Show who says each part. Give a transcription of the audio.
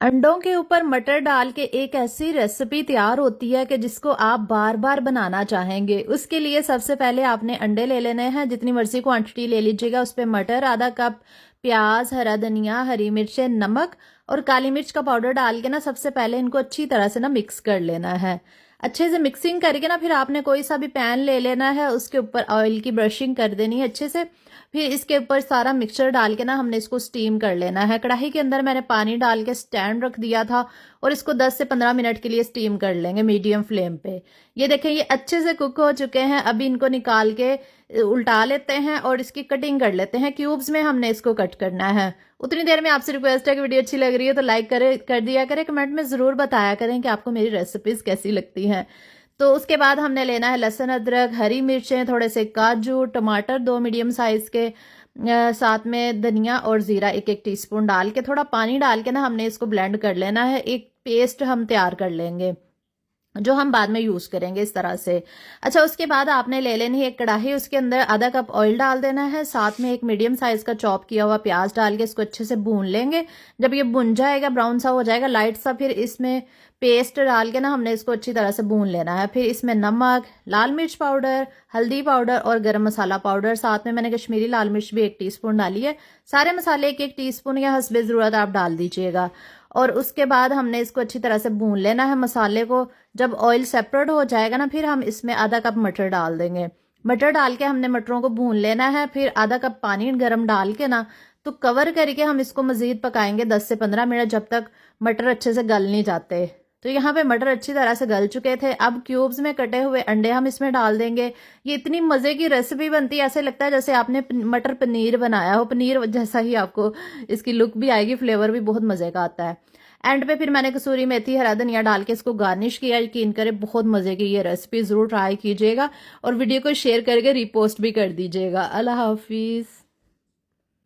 Speaker 1: अंडों के ऊपर मटर डाल के एक ऐसी रेसिपी तैयार होती है कि जिसको आप बार बार बनाना चाहेंगे। उसके लिए सबसे पहले आपने अंडे ले लेने हैं, जितनी मर्जी क्वांटिटी ले लीजिएगा। उस पर मटर आधा कप, प्याज, हरा धनिया, हरी मिर्चें, नमक और काली मिर्च का पाउडर डाल के ना सबसे पहले इनको अच्छी तरह से ना मिक्स कर लेना है। अच्छे से मिक्सिंग करके ना फिर आपने कोई सा भी पैन ले लेना है, उसके ऊपर ऑयल की ब्रशिंग कर देनी है अच्छे से। फिर इसके ऊपर सारा मिक्सचर डाल के ना हमने इसको स्टीम कर लेना है। कढ़ाई के अंदर मैंने पानी डाल के स्टैंड रख दिया था और इसको 10 से 15 मिनट के लिए स्टीम कर लेंगे मीडियम फ्लेम पे। ये देखें, ये अच्छे से कुक हो चुके हैं। अभी इनको निकाल के उल्टा लेते हैं और इसकी कटिंग कर लेते हैं। क्यूब्स में हमने इसको कट करना है। उतनी देर में आपसे रिक्वेस्ट है कि वीडियो अच्छी लग रही है तो लाइक कर दिया करें, कमेंट में ज़रूर बताया करें कि आपको मेरी रेसिपीज़ कैसी लगती हैं। तो उसके बाद हमने लेना है लहसुन, अदरक, हरी मिर्चें, थोड़े से काजू, टमाटर 2 मीडियम साइज़ के, साथ में धनिया और ज़ीरा 1-1 टीस्पून डाल के, थोड़ा पानी डाल के ना हमने इसको ब्लेंड कर लेना है। एक पेस्ट हम तैयार कर लेंगे जो हम बाद में यूज़ करेंगे इस तरह से। अच्छा, उसके बाद आपने ले लेनी है एक कढ़ाई, उसके अंदर आधा कप ऑयल डाल देना है, साथ में एक मीडियम साइज़ का चॉप किया हुआ प्याज डाल के इसको अच्छे से भून लेंगे। जब ये भुन जाएगा, ब्राउन सा हो जाएगा लाइट सा, फिर इसमें पेस्ट डाल के ना हमने इसको अच्छी तरह से भून लेना है। फिर इसमें नमक, लाल मिर्च पाउडर, हल्दी पाउडर और गरम मसाला पाउडर, साथ में मैंने कश्मीरी लाल मिर्च भी 1 टीस्पून डाली है। सारे मसाले 1-1 टीस्पून या हस्बे ज़रूरत आप डाल दीजिएगा। और उसके बाद हमने इसको अच्छी तरह से भून लेना है मसाले को। जब ऑयल सेपरेट हो जाएगा ना, फिर हम इसमें आधा कप मटर डाल देंगे। मटर डाल के हमने मटरों को भून लेना है। फिर आधा कप पानी गर्म डाल के ना तो कवर करके हम इसको मज़ीद पकाएंगे 10 से 15 मिनट, जब तक मटर अच्छे से गल नहीं जाते। तो यहाँ पे मटर अच्छी तरह से गल चुके थे। अब क्यूब्स में कटे हुए अंडे हम इसमें डाल देंगे। ये इतनी मज़े की रेसिपी बनती है, ऐसे लगता है जैसे आपने मटर पनीर बनाया हो। पनीर जैसा ही आपको इसकी लुक भी आएगी, फ्लेवर भी बहुत मज़े का आता है। एंड पे फिर मैंने कसूरी मेथी, हरा धनिया डाल के इसको गार्निश किया। यकीन करें बहुत मज़े की ये रेसिपी, ज़रूर ट्राई कीजिएगा और वीडियो को शेयर करके रीपोस्ट भी कर दीजिएगा। अल्लाह हाफिज़।